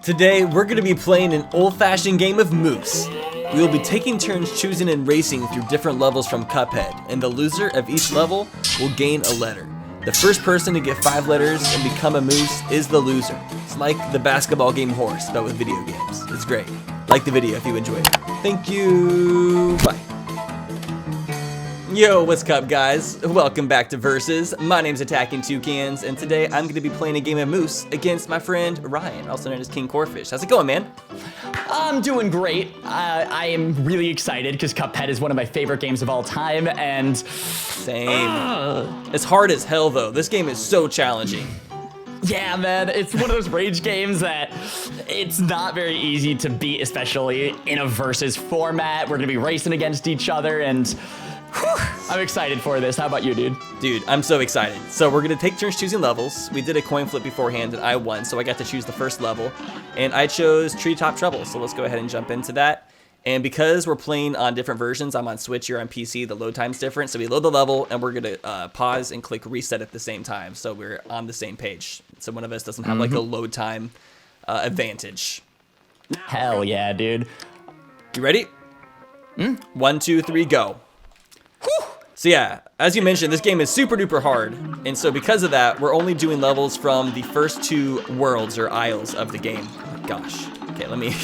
Today, we're going to be playing an old-fashioned game of Moose. We will be taking turns choosing and racing through different levels from Cuphead, and the loser of each level will gain a letter. The first person to get 5 letters and become a moose is the loser. It's like the basketball game Horse, but with video games. It's great. Like the video if you enjoyed it. Thank you. Bye. Yo, what's up, guys? Welcome back to Versus. My name's AttackingTucans, and today I'm going to be playing a game of Moose against my friend Ryan, also known as KingCorphish. How's it going, man? I'm doing great. I am really excited because Cuphead is one of my favorite games of all time, and... Same. It's hard as hell, though. This game is so challenging. Yeah, man, it's one of those rage games that it's not very easy to beat, especially in a versus format. We're going to be racing against each other, and... I'm excited for this. How about you, dude? Dude, I'm so excited. So we're gonna take turns choosing levels. We did a coin flip beforehand and I won, so I got to choose the first level. And I chose Treetop Trouble, so let's go ahead and jump into that. And because we're playing on different versions, I'm on Switch, you're on PC, the load time's different. So we load the level and we're gonna pause and click reset at the same time. So we're on the same page. So one of us doesn't have like a load time advantage. Hell yeah, dude. You ready? 1, 2, 3, go. So yeah, as you mentioned, this game is super duper hard, and so because of that, we're only doing levels from the first 2 worlds or isles of the game. Oh my gosh. Okay, let me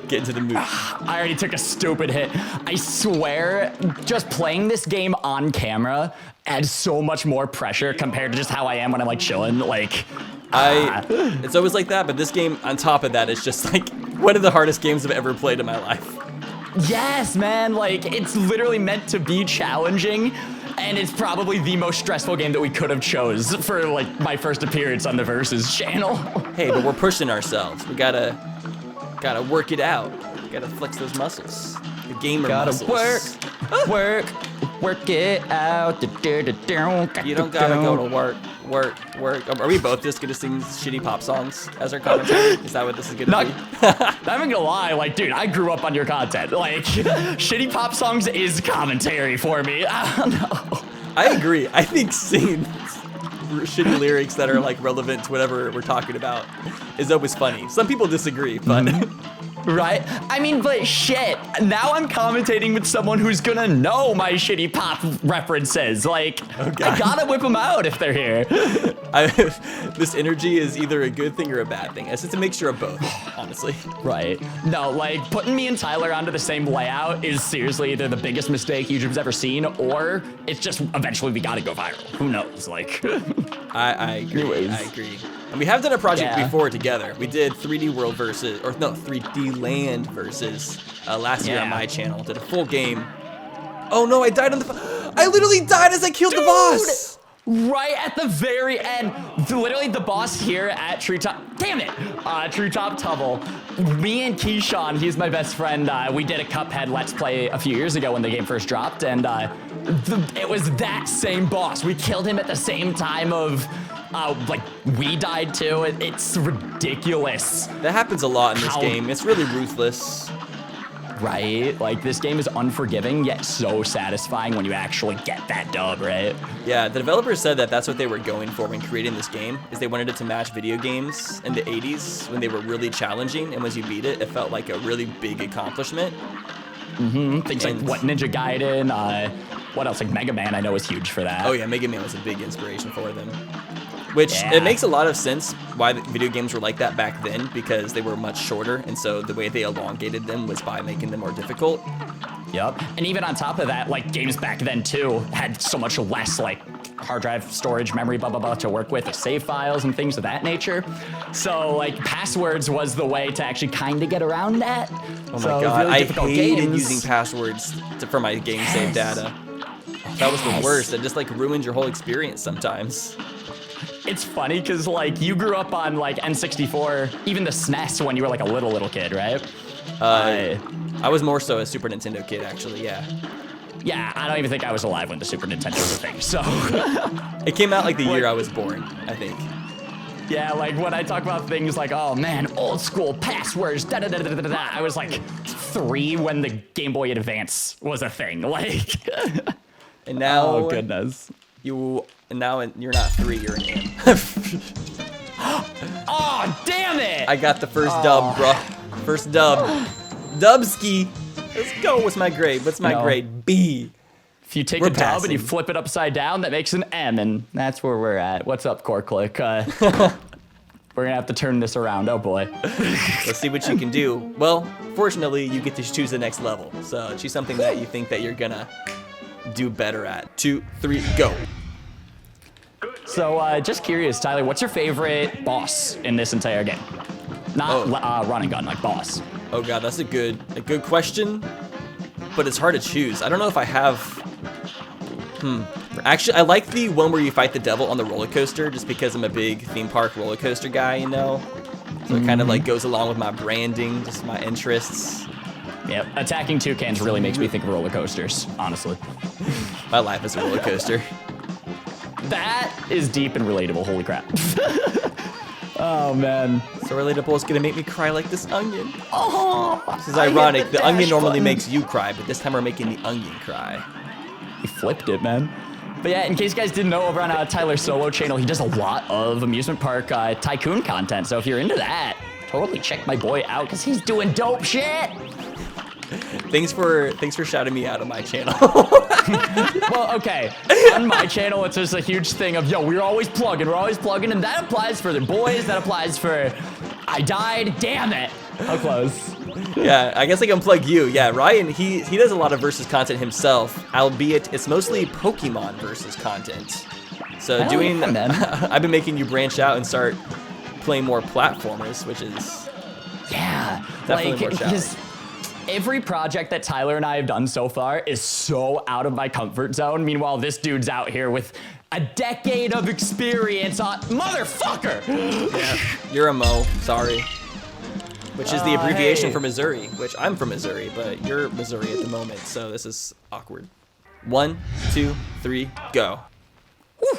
get into the mood. I already took a stupid hit. I swear, just playing this game on camera adds so much more pressure compared to just how I am when I'm like chilling. Like, it's always like that, but this game, on top of that, is just like one of the hardest games I've ever played in my life. Yes, man, like, it's literally meant to be challenging, and it's probably the most stressful game that we could have chose for, like, my first appearance on the Versus channel. Hey, but we're pushing ourselves. We gotta work it out. We gotta flex those muscles. The gamer muscles. Work it out. You don't gotta go to work. Are we both just gonna sing shitty pop songs as our commentary? Is that what this is gonna be? I'm not gonna lie, like, dude, I grew up on your content. Like, shitty pop songs is commentary for me. I don't know. I agree. I think singing shitty lyrics that are like relevant to whatever we're talking about is always funny. Some people disagree, but right? I mean, but shit, now I'm commentating with someone who's gonna know my shitty pop references. Like, I gotta whip them out if they're here. This energy is either a good thing or a bad thing. It's a mixture of both, honestly. Right. No, like, putting me and Tyler onto the same layout is seriously either the biggest mistake YouTube's ever seen, or it's just eventually we gotta go viral. Who knows? Like, I agree. Anyways. I agree. And we have done a project before together. We did 3D World versus, or no, 3D Land versus last year on my channel. Did a full game. Oh no, I died on the. I literally died as I killed the boss. Right at the very end, literally the boss here at Treetop, damn it, Treetop Trouble. Me and Keyshawn, he's my best friend, we did a Cuphead Let's Play a few years ago when the game first dropped, and it was that same boss. We killed him at the same time of, like, we died too. It's ridiculous. That happens a lot in this game. It's really ruthless. Right? Like, this game is unforgiving, yet so satisfying when you actually get that dub, right? Yeah, the developers said that that's what they were going for when creating this game, is they wanted it to match video games in the 80s when they were really challenging, and once you beat it, it felt like a really big accomplishment. Things like, what, Ninja Gaiden, what else, like Mega Man I know is huge for that. Oh yeah, Mega Man was a big inspiration for them. Which, it makes a lot of sense why the video games were like that back then, because they were much shorter, and so the way they elongated them was by making them more difficult. Yep, and even on top of that, like, games back then too had so much less, like, hard drive storage, memory, blah, blah, blah, to work with save files and things of that nature. So, like, passwords was the way to actually kind of get around that. Oh my god, really I hated using passwords for my game save data. That was the worst. It just, like, ruined your whole experience sometimes. It's funny because, like, you grew up on, like, N64, even the SNES when you were, like, a little kid, right? I was more so a Super Nintendo kid, actually, yeah. Yeah, I don't even think I was alive when the Super Nintendo was a thing, so. It came out, like, the year I was born, I think. Yeah, like, when I talk about things like, oh, man, old school passwords, da-da-da-da-da-da, I was, like, 3 when the Game Boy Advance was a thing, like. And now. Oh, goodness. You're not 3, you're an M. Oh, damn it! I got the first dub, bro. First dub. Dubski. Let's go. What's my grade? What's my grade? B. If you take a dub and you flip it upside down, that makes an M, and that's where we're at. What's up, Core Click? We're gonna have to turn this around. Oh boy. Let's see what you can do. Well, fortunately, you get to choose the next level. So choose something that you think that you're gonna do better at. 2, 3, go. So, just curious, Tyler, what's your favorite boss in this entire game? Not run and gun, like boss. Oh god, that's a good question, but it's hard to choose. I don't know if I have. Actually, I like the one where you fight the devil on the roller coaster, just because I'm a big theme park roller coaster guy, you know. So it kind of like goes along with my branding, just my interests. Yep, attacking toucans really makes me think of roller coasters, honestly. My life is a roller coaster. That is deep and relatable. Holy crap. Oh man. So relatable, it's gonna make me cry like this onion. Oh, this is ironic. The onion normally makes you cry, but this time we're making the onion cry. He flipped it, man. But yeah, in case you guys didn't know, over on Tyler's solo channel, he does a lot of amusement park tycoon content. So if you're into that, totally check my boy out, because he's doing dope shit. Thanks for shouting me out on my channel. Well, okay. On my channel, it's just a huge thing of, yo, we're always plugging, and that applies for the boys, that applies for I died, damn it. How close. Yeah, I guess I can plug you. Yeah, Ryan, he does a lot of versus content himself, albeit it's mostly Pokemon versus content. So I've been making you branch out and start playing more platformers, which is definitely more challenging. Every project that Tyler and I have done so far is so out of my comfort zone. Meanwhile, this dude's out here with a decade of experience on motherfucker. Yeah, you're a Mo. Sorry. Which is the abbreviation for Missouri, which I'm from Missouri, but you're Missouri at the moment, so this is awkward. 1, 2, 3, go. Woo.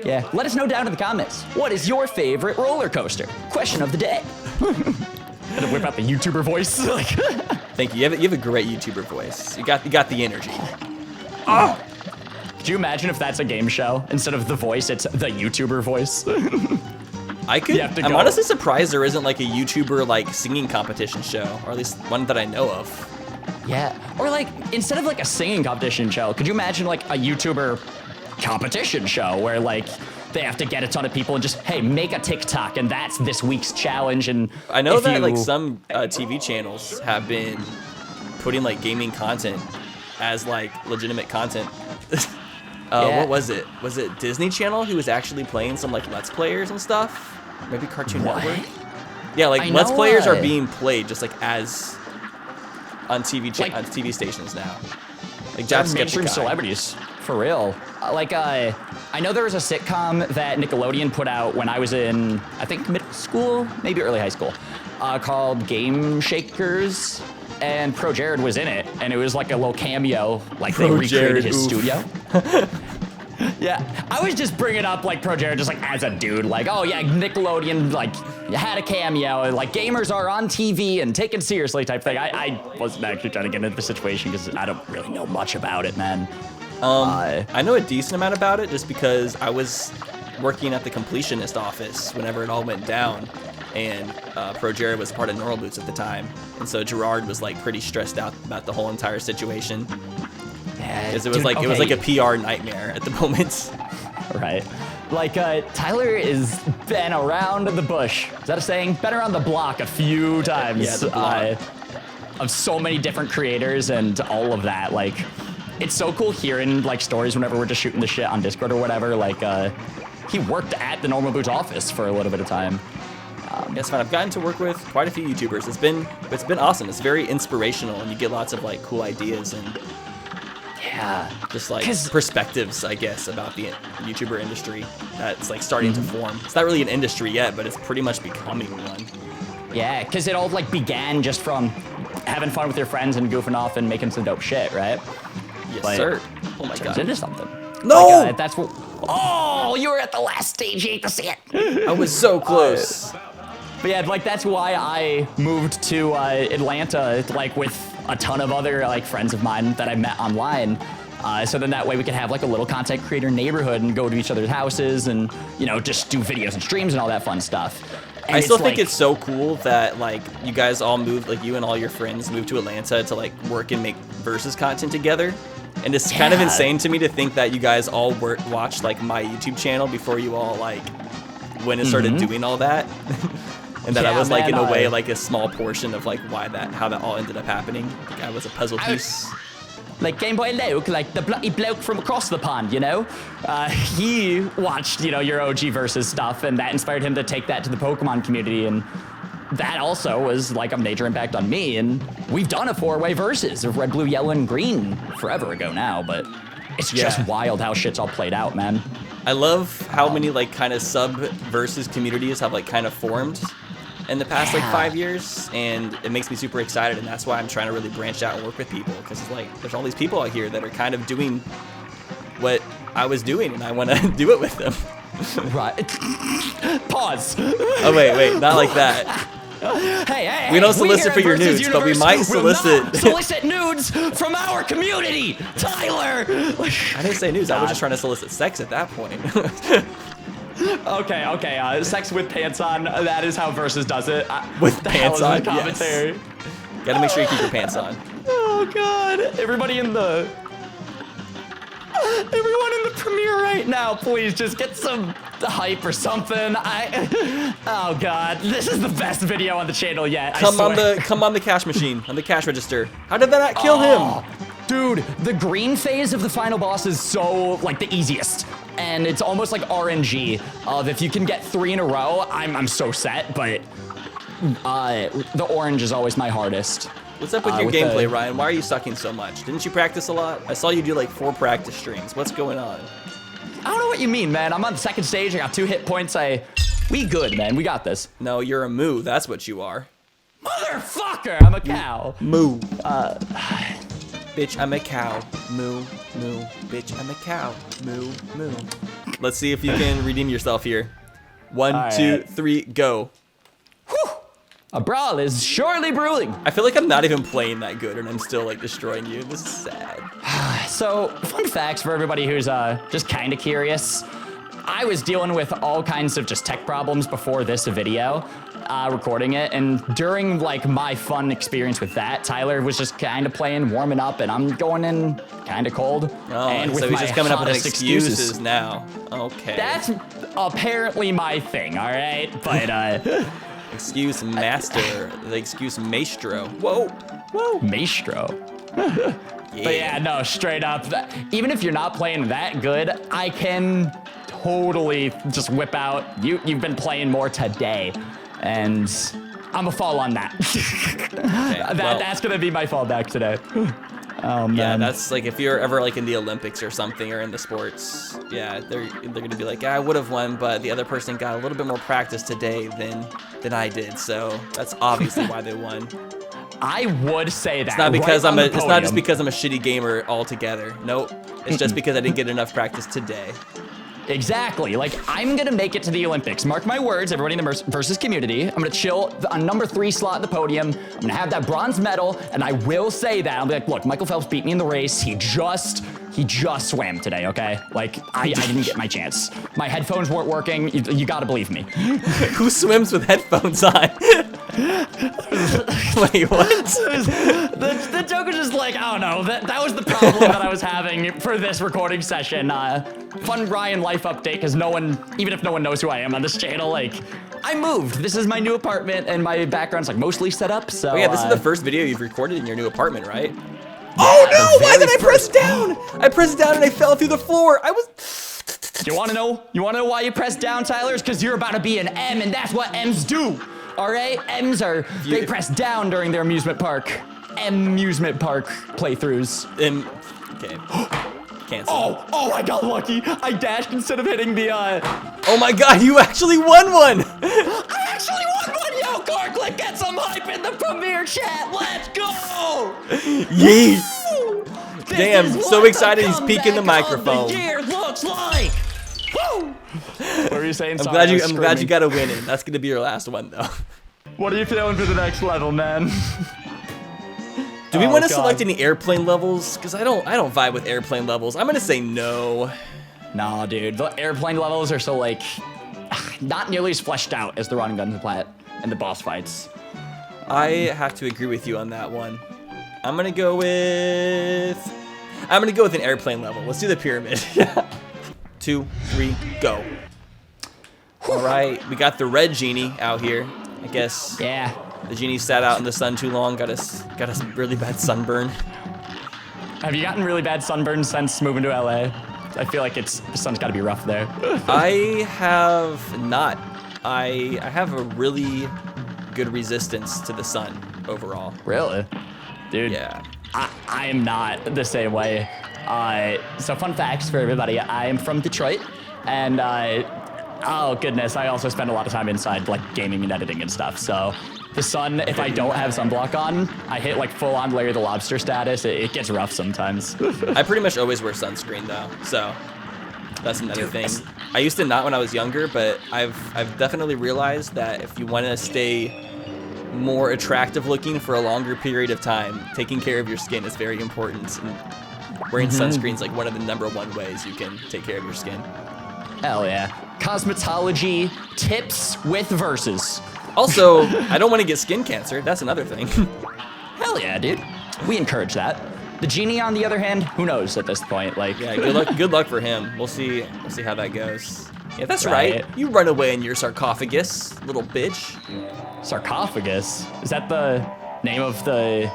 Yeah, let us know down in the comments. What is your favorite roller coaster? Question of the day. Gonna whip out the YouTuber voice. Thank you. You have a great YouTuber voice. You got the energy. Oh! Could you imagine if that's a game show? Instead of the voice, it's the YouTuber voice. I'm honestly surprised there isn't like a YouTuber like singing competition show, or at least one that I know of. Yeah, or like instead of like a singing competition show, could you imagine like a YouTuber competition show where like they have to get a ton of people and just, hey, make a TikTok, and that's this week's challenge. And I know that like some TV channels have been putting like gaming content as like legitimate content. What was it? Was it Disney Channel who was actually playing some like Let's Players and stuff? Maybe Cartoon Network? Yeah, like Let's Players are being played just like as on TV stations now. Like mainstream celebrities, for real. I know there was a sitcom that Nickelodeon put out when I was in, I think, middle school, maybe early high school, called Game Shakers, and Pro Jared was in it, and it was like a little cameo, like they recreated his studio. Yeah, I was just bringing up like Pro Jared just like as a dude, like, oh yeah, Nickelodeon like had a cameo, like gamers are on TV and taken seriously type thing. I wasn't actually trying to get into the situation because I don't really know much about it, man. I know a decent amount about it just because I was working at the completionist office whenever it all went down, and Pro Jared was part of Normal Boots at the time, and so Gerard was like pretty stressed out about the whole entire situation. Because it was like a PR nightmare at the moment. Right. Like Tyler has been around the bush. Is that a saying? Been around the block a few times. Yeah, the block. Of so many different creators and all of that. Like, it's so cool hearing like stories whenever we're just shooting the shit on Discord or whatever. Like, he worked at the Normal Boots office for a little bit of time. It's fun. I've gotten to work with quite a few YouTubers. It's been awesome. It's very inspirational, and you get lots of like cool ideas and just like perspectives, I guess, about the YouTuber industry that's like starting to form. It's not really an industry yet, but it's pretty much becoming one. Yeah, because it all like began just from having fun with your friends and goofing off and making some dope shit, right? Yes, sir. Oh my god. Into something. No! Like, that's what. Oh, you were at the last stage. You hate to see it. I was so close. But yeah, like that's why I moved to Atlanta, like with a ton of other like friends of mine that I met online, So then that way we can have like a little content creator neighborhood and go to each other's houses and, you know, just do videos and streams and all that fun stuff. And I still think it's so cool that like you guys all moved, like you and all your friends moved to Atlanta to like work and make versus content together. And it's kind of insane to me to think that you guys all watched like my YouTube channel before you all like went and started doing all that. And that I was like in a way like a small portion of like how that all ended up happening. Like I was a puzzle piece. Like Game Boy Luke, like the bloody bloke from across the pond, you know? He watched, you know, your OG versus stuff, and that inspired him to take that to the Pokemon community, and that also was like a major impact on me, and we've done a 4-way versus of red, blue, yellow, and green forever ago now, but it's just wild how shit's all played out, man. I love how many like kind of sub versus communities have like kind of formed in the past like 5 years, and it makes me super excited, and that's why I'm trying to really branch out and work with people, because it's like there's all these people out here that are kind of doing what I was doing, and I want to do it with them. Right. Pause. Oh wait, not like that. Hey, we don't solicit for your nudes, but we might solicit nudes from our community, Tyler. I didn't say nudes. I was just trying to solicit sex at that point. Okay. Sex with pants on. That is how Versus does it. With pants on, commentary. Yes. Gotta make sure you keep your pants on. Oh God! Everyone in the premiere right now, please just get some hype or something. Oh God, this is the best video on the channel yet. Come on the cash machine, on the cash register. How did that not kill him? Dude, the green phase of the final boss is so like the easiest. And it's almost like RNG of if you can get 3 in a row, I'm so set, but the orange is always my hardest. What's up with your gameplay, Ryan? Why are you sucking so much? Didn't you practice a lot? I saw you do like 4 practice streams. What's going on? I don't know what you mean, man. I'm on the second stage. I got 2 hit points. We good, man. We got this. No, you're a moo. That's what you are. Motherfucker! I'm a cow. Moo. Bitch, I'm a cow. Moo, moo. Bitch, I'm a cow. Moo, moo. Let's see if you can redeem yourself here. 1, 2, 3, go. Whew. A brawl is surely brewing. I feel like I'm not even playing that good, and I'm still like destroying you. This is sad. So, fun facts for everybody who's just kind of curious. I was dealing with all kinds of just tech problems before this video, recording it, and during like my fun experience with that, Tyler was just kind of playing, warming up, and I'm going in kind of cold. Oh, and so he's just coming up with excuses now. Okay. That's apparently my thing, all right? But excuse master, the excuse maestro. Whoa. Maestro. Yeah. But yeah, no, straight up. Even if you're not playing that good, I can totally just whip out. You've been playing more today, and I'm a fall on that. Okay, that's gonna be my fallback today. Oh man. Yeah, that's like if you're ever like in the Olympics or something, or in the sports. Yeah, they're gonna be like, yeah, I would have won, but the other person got a little bit more practice today than I did. So that's obviously why they won. I would say that. It's not because it's not just because I'm a shitty gamer altogether. Nope. It's just because I didn't get enough practice today. Exactly. Like, I'm gonna make it to the Olympics. Mark my words, everybody in the Versus community. I'm gonna chill on number 3 slot at the podium. I'm gonna have that bronze medal, and I will say that. I'll be like, look, Michael Phelps beat me in the race. He just swam today, okay? Like, I didn't get my chance. My headphones weren't working. You gotta believe me. Who swims with headphones on? Wait, what? The joke was just like, I don't know. That was the problem that I was having for this recording session. Fun Ryan life update, because even if no one knows who I am on this channel, like, I moved. This is my new apartment, and my background's like mostly set up, so. Oh yeah, this is the first video you've recorded in your new apartment, right? Oh no, why did I press down? I pressed down and I fell through the floor. You wanna know why you pressed down, Tyler? It's because you're about to be an M, and that's what M's do. All right, M's they press down during their amusement park playthroughs. Okay. Cancel. Oh, I got lucky. I dashed instead of hitting the, Oh my god, you actually won one! I actually won one! Yo, Corklet, get some hype in the premiere chat! Let's go! Yeet! Damn, so excited he's peeking the microphone. The year looks like! Woo! What were you saying? I'm glad you got a win in. That's gonna be your last one though. What are you feeling for the next level, man? Do we want to God. select any airplane levels? Because I don't vibe with airplane levels. I'm gonna say no. No, dude. The airplane levels are so like not nearly as fleshed out as the run and gun plat and the boss fights. I have to agree with you on that one. I'm gonna go with an airplane level. Let's do the pyramid. 2, 3, go. All right, we got the red genie out here. I guess. Yeah. The genie sat out in the sun too long. Got us really bad sunburn. Have you gotten really bad sunburn since moving to LA? I feel like the sun's got to be rough there. I have not. I have a really good resistance to the sun overall. Really? Dude. Yeah. I am not the same way. So fun facts for everybody. I am from Detroit, and oh goodness, I also spend a lot of time inside, like gaming and editing and stuff. So the sun, if I don't have sunblock on, I hit like full on Larry the Lobster status. It gets rough sometimes. I pretty much always wear sunscreen though, so that's another thing. I used to not when I was younger, but I've definitely realized that if you want to stay more attractive looking for a longer period of time, taking care of your skin is very important. And wearing sunscreen is like one of the #1 ways you can take care of your skin. Hell yeah. Cosmetology tips with verses. Also, I don't want to get skin cancer. That's another thing. Hell yeah, dude. We encourage that. The genie, on the other hand, who knows at this point? Like, Yeah, good luck for him. We'll see how that goes. Yeah, that's Right. right. You run away in your sarcophagus, little bitch. sarcophagus. Is that the name of the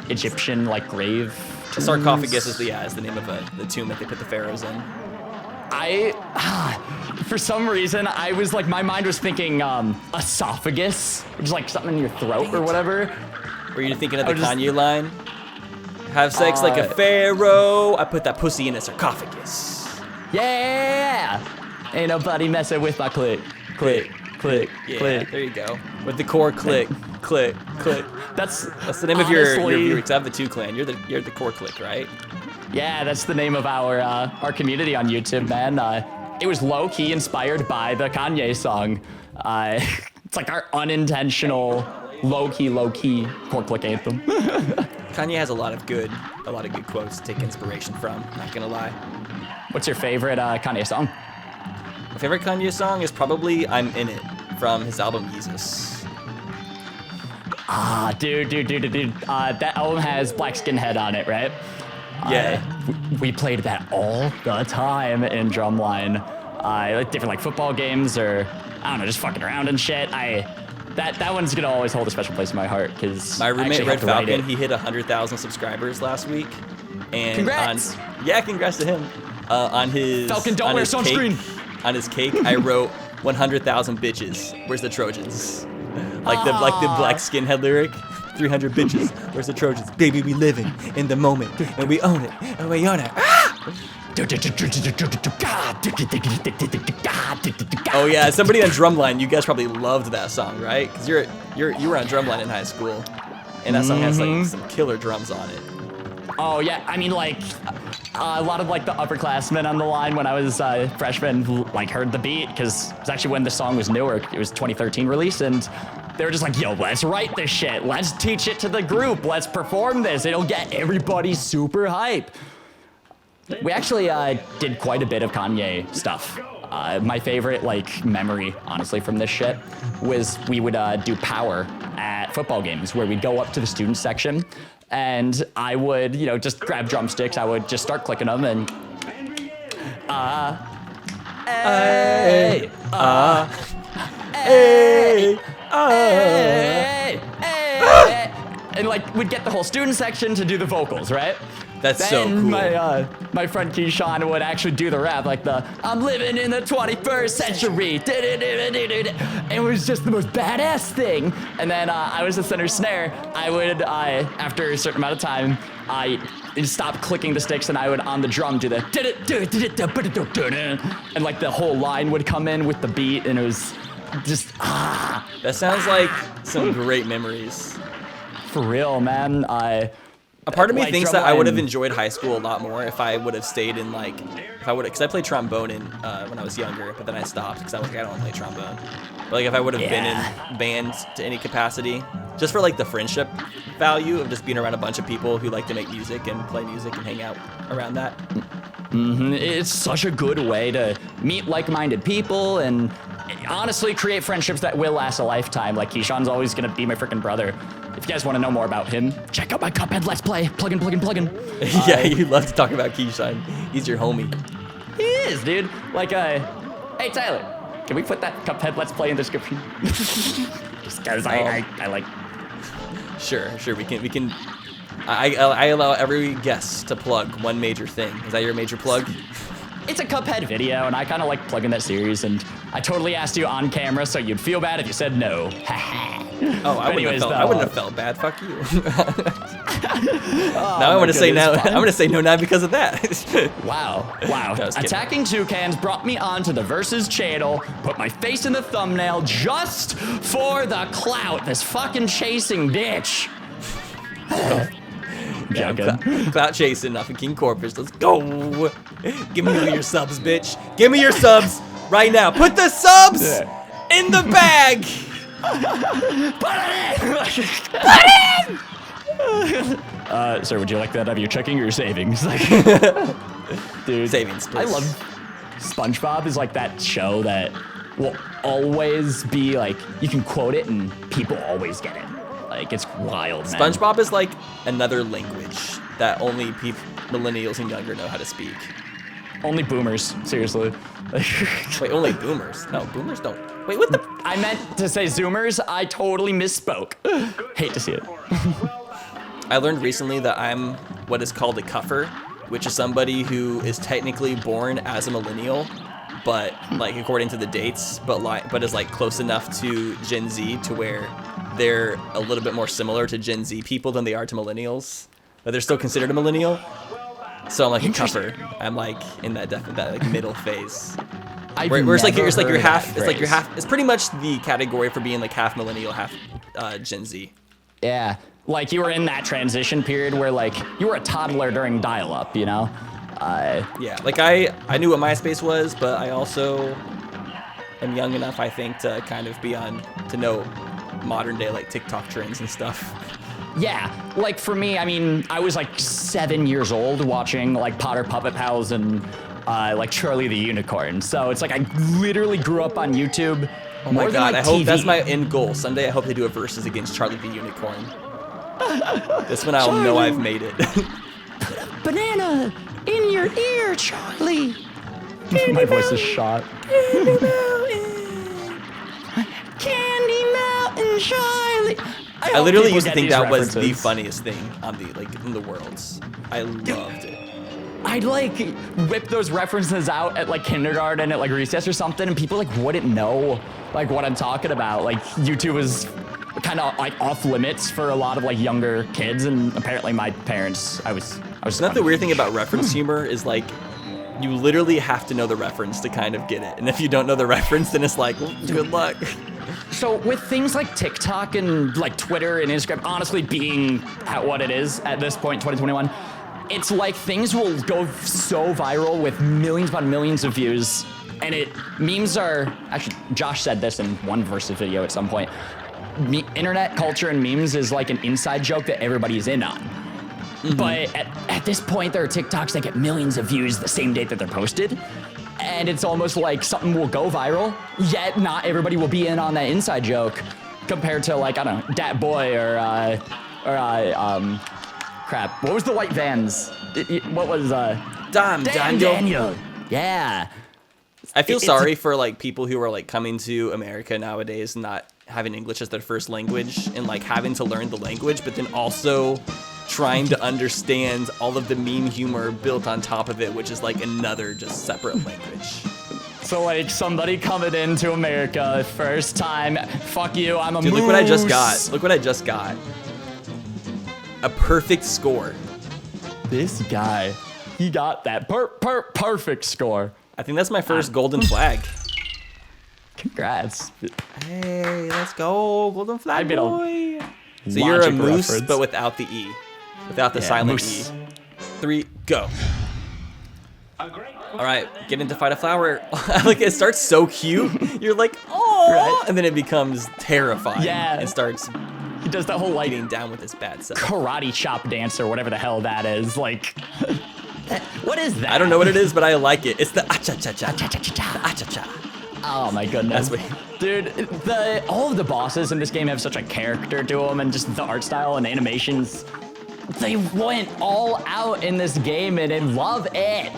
Egyptian like grave? The sarcophagus is the name of the tomb that they put the pharaohs in. For some reason, I was like, my mind was thinking esophagus, which is like something in your throat or whatever. Were you thinking of the I was just- Kanye line? Have sex like a pharaoh. I put that pussy in a sarcophagus. Yeah! Ain't nobody messing with my click. Click, click, Yeah, click. there you go. With the core click, click, click. That's the name of your honestly- viewers. I have the 2 clan. You're the core click, right? Yeah, that's the name of our community on YouTube, man. It was low-key inspired by the Kanye song. It's like our unintentional, low-key core click anthem. Kanye has a lot of good quotes to take inspiration from. Not gonna lie. What's your favorite Kanye song? My favorite Kanye song is probably "I'm In It" from his album Yeezus. Dude. That album has Black Skinhead on it, right? Yeah. We played that all the time in Drumline. Like different like football games or I don't know, just fucking around and shit. That one's gonna always hold a special place in my heart because My roommate Red Falcon, he hit 100,000 subscribers last week, and Congrats! Congrats to him. On his Falcon, don't on wear his sunscreen. On his cake, I wrote 100,000 bitches. Where's the Trojans? Like the black skinhead lyric. 300 bitches. Where's the Trojans? Baby, we living in the moment and we own it and we own it. Oh yeah, somebody on Drumline. You guys probably loved that song, right? Because you were on Drumline in high school, and that song has like some killer drums on it. Oh yeah, I mean like a lot of like the upperclassmen on the line when I was a freshman like heard the beat because it's actually when the song was newer. It was 2013 release and they were just like, yo, let's write this shit. Let's teach it to the group. Let's perform this. It'll get everybody super hype. We actually did quite a bit of Kanye stuff. My favorite like memory, honestly, from this shit was we would do power at football games where we'd go up to the student section and I would, just grab drumsticks. I would just start clicking them and and like we'd get the whole student section to do the vocals, right? That's so cool. My friend Keyshawn would actually do the rap, like the I'm living in the 21st century. It was just the most badass thing. And then I was the center snare. I would, after a certain amount of time, I stop clicking the sticks and I would on the drum do the and like the whole line would come in with the beat and it was just That sounds like some great memories. for real, man. A part of me like, thinks that I would have drumline. enjoyed high school a lot more if I would have stayed in like, because I played trombone when I was younger, but then I stopped because I was like, I don't want to play trombone. But like if I would have been in bands to any capacity, just for like the friendship value of just being around a bunch of people who like to make music and play music and hang out around that. It's such a good way to meet like-minded people and honestly create friendships that will last a lifetime. Like Keyshawn's always gonna be my freaking brother. If you guys want to know more about him, check out my Cuphead Let's Play. Plug in. Yeah, you love to talk about Keyshawn. He's your homie. He is, dude. Like, hey Tyler, can we put that Cuphead Let's Play in the description? Just because I like. Sure, we can. I allow every guest to plug one major thing. Is that your major plug? It's a Cuphead video, and I kind of like plugging that series, and I totally asked you on camera, so you'd feel bad if you said no. Oh, I wouldn't have felt bad. Fuck you. Now I want to say no. I'm gonna say no now because of that. Wow. No, Attacking Toucans brought me onto the Versus channel, put my face in the thumbnail just for the clout. This fucking chasing bitch. Clout chasing off of KingCorphish. Let's go. Give me your subs, bitch. Give me your subs right now. Put the subs in the bag. Put it in. Sir, would you like that out of your checking or your savings? Dude, savings, please. I love SpongeBob is like that show that will always be like, you can quote it and people always get it. Like, it's wild, man. SpongeBob is like another language that only millennials and younger know how to speak. Only boomers, seriously. Wait, only boomers? No, boomers don't. Wait, what the? I meant to say Zoomers. I totally misspoke. Hate to see it. I learned recently that I'm what is called a cuffer, which is somebody who is technically born as a millennial, but like according to the dates, but is like close enough to Gen Z to where they're a little bit more similar to Gen Z people than they are to millennials, but they're still considered a millennial. So I'm like a cuffer. I'm like in that like middle phase. Where it's like you're half. It's like you're half. It's pretty much the category for being like half millennial, half Gen Z. Yeah, like you were in that transition period where like you were a toddler during dial-up, you know? Yeah, like I knew what MySpace was, but I also am young enough, I think, to kind of to know modern day like TikTok trends and stuff. Yeah, like for me, I mean, I was like 7 years old watching like Potter Puppet Pals and like Charlie the Unicorn. So it's like I literally grew up on YouTube. Oh my god, I hope that's my end goal. Someday I hope they do a versus against Charlie the Unicorn. This one I'll know I've made it. Put a banana in your ear, Charlie. My voice is shot. Candy Mountain Charlie. I literally used to think that was the funniest thing on in the worlds. I loved it. I'd like whip those references out at like kindergarten at like recess or something, and people like wouldn't know like what I'm talking about. Like YouTube was kind of like off limits for a lot of like younger kids, and apparently my parents, I was. Not the weird thing about reference humor is like you literally have to know the reference to kind of get it, and if you don't know the reference, then it's like, well, good luck. So with things like TikTok and like Twitter and Instagram, honestly being at what it is at this point, 2021, it's like things will go so viral with millions upon millions of views, and memes are, actually Josh said this in one Versus video at some point, internet culture and memes is like an inside joke that everybody's in on. Mm-hmm. But at this point, there are TikToks that get millions of views the same date that they're posted. And it's almost like something will go viral, yet not everybody will be in on that inside joke compared to like, I don't know, Dat Boy or crap. What was the white Vans? What was, Daniel. Yeah. I feel sorry for like people who are like coming to America nowadays, not having English as their first language and like having to learn the language, but then also trying to understand all of the meme humor built on top of it, which is like another just separate language. So like somebody coming into America first time, fuck you, I'm a moose. Look what I just got. Look what I just got. A perfect score. This guy, he got that perfect score. I think that's my first golden flag. Congrats. Hey, let's go, golden flag boy. So you're a moose, but without the E. without the silent moose. E. 3, go. All right, get into Fight a Flower. Like, it starts so cute. You're like, oh, Right. and then it becomes terrifying. Yeah. And starts He does that whole like getting down with his bad self. karate chop dance or whatever the hell that is. Like, what is that? I don't know what it is, but I like it. It's the acha-cha-cha. Cha-cha-cha-cha. Acha-cha. Oh my goodness. That's Dude, all of the bosses in this game have such a character to them, and just the art style and animations. They went all out in this game, and I love it.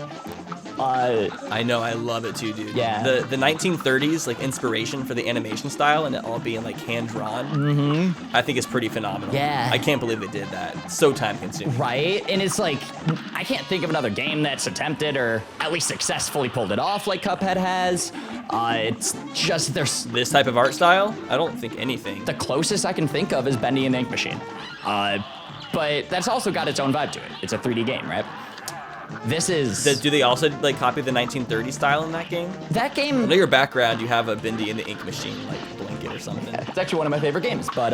I know, I love it too, dude. Yeah. The 1930s, like, inspiration for the animation style and it all being, like, hand-drawn, I think is pretty phenomenal. Yeah. I can't believe they did that. So time-consuming. Right? And it's like, I can't think of another game that's attempted or at least successfully pulled it off like Cuphead has. It's just, there's This type of art style, I don't think anything. the closest I can think of is Bendy and the Ink Machine. But that's also got its own vibe to it. It's a 3D game, right? This is... Do they also, like, copy the 1930s style in that game? that I game... know your background, you have a Bendy and the Ink Machine, like, blanket or something. It's actually one of my favorite games, but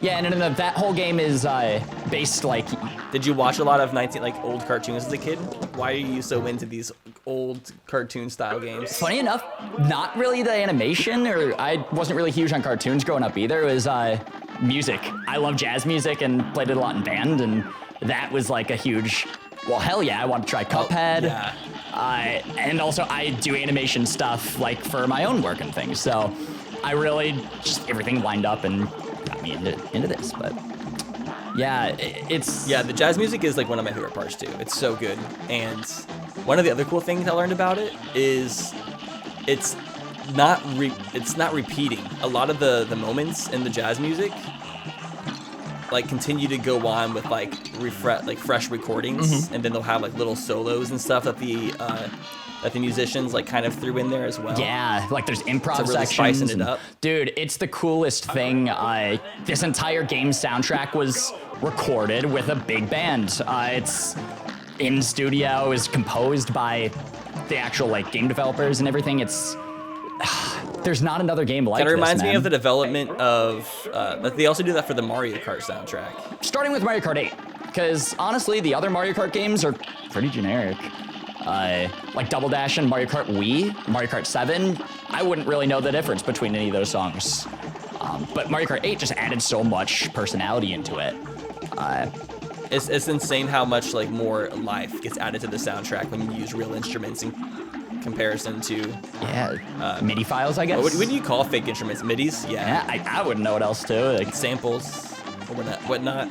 yeah, and that whole game is based like... Did you watch a lot of old cartoons as a kid? Why are you so into these old cartoon style games? Funny enough, not really the animation, or I wasn't really huge on cartoons growing up either. It was music. I love jazz music and played it a lot in band, and that was like a huge... Well, hell yeah, I want to try Cuphead. Yeah. And also, I do animation stuff like for my own work and things. So I really just everything lined up and got me into this. But yeah, it's Yeah, the jazz music is like one of my favorite parts too. It's so good. And one of the other cool things I learned about it is it's not repeating. A lot of the moments in the jazz music like continue to go on with like fresh recordings, and then they'll have like little solos and stuff that the musicians like kind of threw in there as well. Yeah, like there's improv So really sections. spicing it and- up. Dude, it's the coolest thing. This entire game soundtrack was recorded with a big band. It's in studio. It was composed by the actual like game developers and everything. It's there's not another game like Kind this, of reminds me man. of the development of they also do that for the Mario Kart soundtrack. Starting with Mario Kart 8, because honestly, the other Mario Kart games are pretty generic. Like Double Dash and Mario Kart Wii, Mario Kart 7, I wouldn't really know the difference between any of those songs. But Mario Kart 8 just added so much personality into it. It's insane how much like more life gets added to the soundtrack when you use real instruments in comparison to MIDI files, I guess. what do you call fake instruments? MIDIs? Yeah. Yeah, I wouldn't know what else to. Like, Samples or whatnot.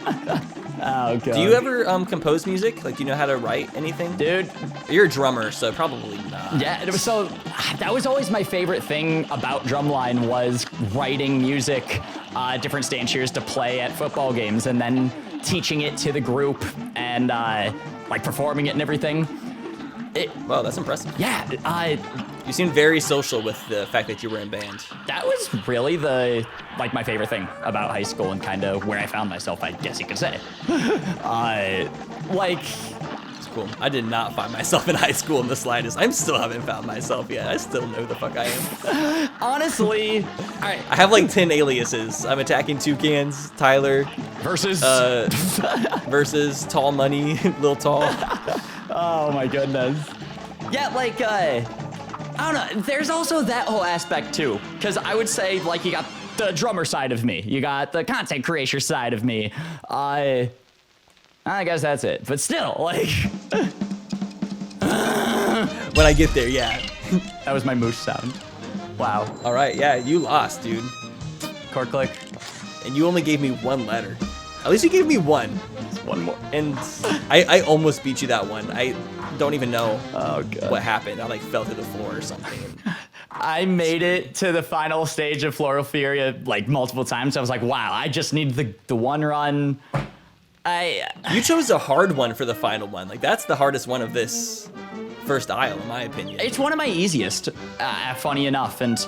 oh, God. Do you ever compose music? Like, do you know how to write anything? Dude, You're a drummer, so probably not. yeah, it was so that was always my favorite thing about Drumline was writing music, different stanchiers to play at football games, and then teaching it to the group and like performing it and everything. Wow, that's impressive. Yeah, You seem very social with the fact that you were in band. that was really my favorite thing about high school and kind of where I found myself, I guess you could say. It's cool. I did not find myself in high school in the slightest. I still haven't found myself yet. I still know who the fuck I am. Honestly, all right. I have like 10 aliases. I'm Attacking Tucans, Tyler, Versus. versus Tall Money, Lil Tall. Oh my goodness. Yeah, like, I don't know. There's also that whole aspect too. Because I would say, like, you got the drummer side of me. You got the content creator side of me. I guess that's it. But still, like. When I get there, yeah. That was my moose sound. Wow. All right, yeah, you lost, dude. Chord click. And you only gave me one letter. At least you gave me one. One more. And I almost beat you that one. I don't even know Oh, God. what happened. I like fell to the floor or something. I made it to the final stage of Floral Fury like multiple times. I was like, wow, I just need the one run. You chose a hard one for the final one. Like, that's the hardest one of this first aisle, in my opinion. It's one of my easiest, funny enough, and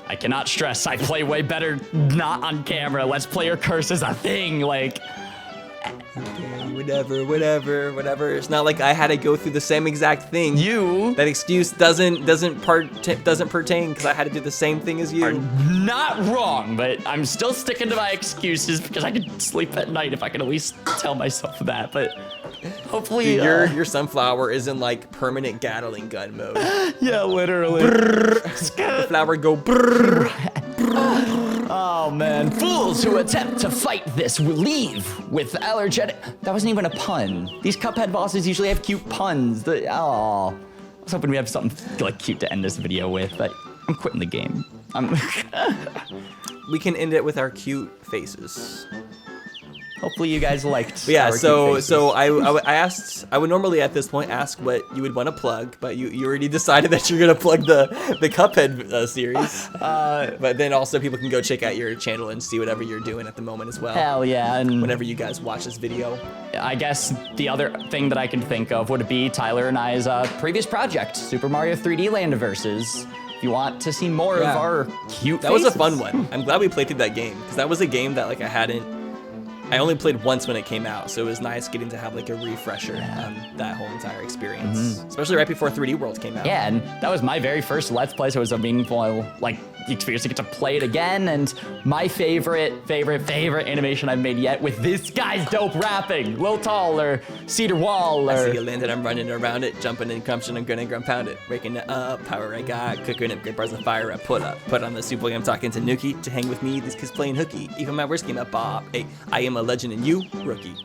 I cannot stress I play way better not on camera. Let's Player Curse is a thing, like... whatever. It's not like I had to go through the same exact thing. That excuse doesn't pertain because I had to do the same thing as you. Are not wrong, but I'm still sticking to my excuses because I can sleep at night if I can at least tell myself that. But hopefully, dude, your sunflower is in like permanent Gatling gun mode. Yeah, literally. The flower go brrr. Oh man, fools who attempt to fight this will leave with allergenic. That wasn't even a pun. These Cuphead bosses usually have cute puns. I was hoping we have something like cute to end this video with, but I'm quitting the game. We can end it with our cute faces. Hopefully you guys liked. But yeah, our cute faces. so I would normally at this point ask what you would want to plug, but you already decided that you're gonna plug the Cuphead series. But then also people can go check out your channel and see whatever you're doing at the moment as well. Hell yeah! And whenever you guys watch this video, I guess the other thing that I can think of would be Tyler and I's previous project, Super Mario 3D Landiverses. If you want to see more of our cute that faces. was a fun one. I'm glad we played through that game because that was a game that like I only played once when it came out, so it was nice getting to have like a refresher on that whole entire experience, especially right before 3D World came out. Yeah, and that was my very first Let's Play, so it was a meaningful like experience to get to play it again. And my favorite animation I've made yet with this guy's dope rapping, Lil Tall or Cedar Wall or. I see you landed, I'm running around it, jumping and crumping, I'm gonna pound it, breaking it up, power I got, cooking up, great bars of fire I put on the super. I'm talking to Nuki to hang with me. These kids playing hooky, even my worst game at Bob. Hey, I am a legend and you, rookie.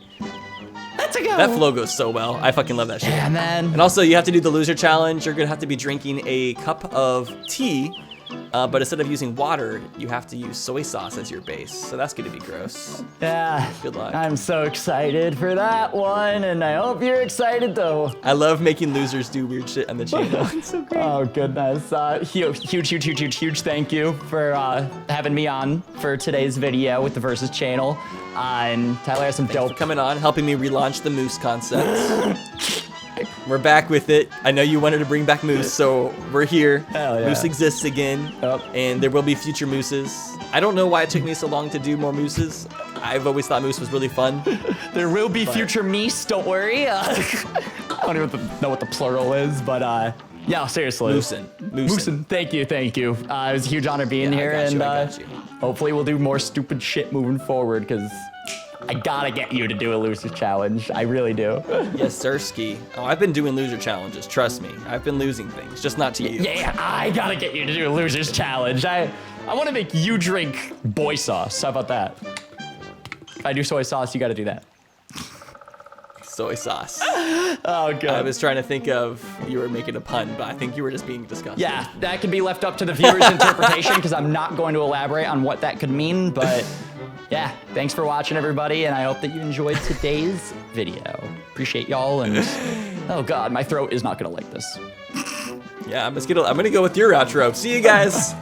Let's go. That flow goes so well. I fucking love that shit. Yeah, man. And also, you have to do the loser challenge. You're gonna have to be drinking a cup of tea, but instead of using water, you have to use soy sauce as your base. So that's gonna be gross. Yeah. Good luck. I'm so excited for that one, and I hope you're excited though. I love making losers do weird shit on the channel. It's so great. Oh goodness. Huge thank you for having me on for today's video with the Versus channel. And Tyler has some Thanks dope. for coming on, helping me relaunch the Moose concept. We're back with it. I know you wanted to bring back Moose, so we're here. Hell yeah. Moose exists again, and there will be future Mooses. I don't know why it took me so long to do more Mooses. I've always thought Moose was really fun. There will be future Meese, don't worry. I don't even know what the plural is, but yeah, seriously. Moosin. Thank you. It was a huge honor being here, I got you. Hopefully we'll do more stupid shit moving forward, because I gotta get you to do a loser challenge. I really do. Yes, Sirski. Oh, I've been doing loser challenges. Trust me. I've been losing things, just not to you. Yeah, I gotta get you to do a loser's challenge. I want to make you drink boy sauce. How about that? If I do soy sauce, you gotta do that. Soy sauce. Oh, God. I was trying to think of you were making a pun, but I think you were just being disgusting. Yeah, that can be left up to the viewer's interpretation because I'm not going to elaborate on what that could mean, but yeah, thanks for watching, everybody, and I hope that you enjoyed today's video. Appreciate y'all, and oh God, my throat is not gonna like this. Yeah, I'm gonna go with your outro. See you guys.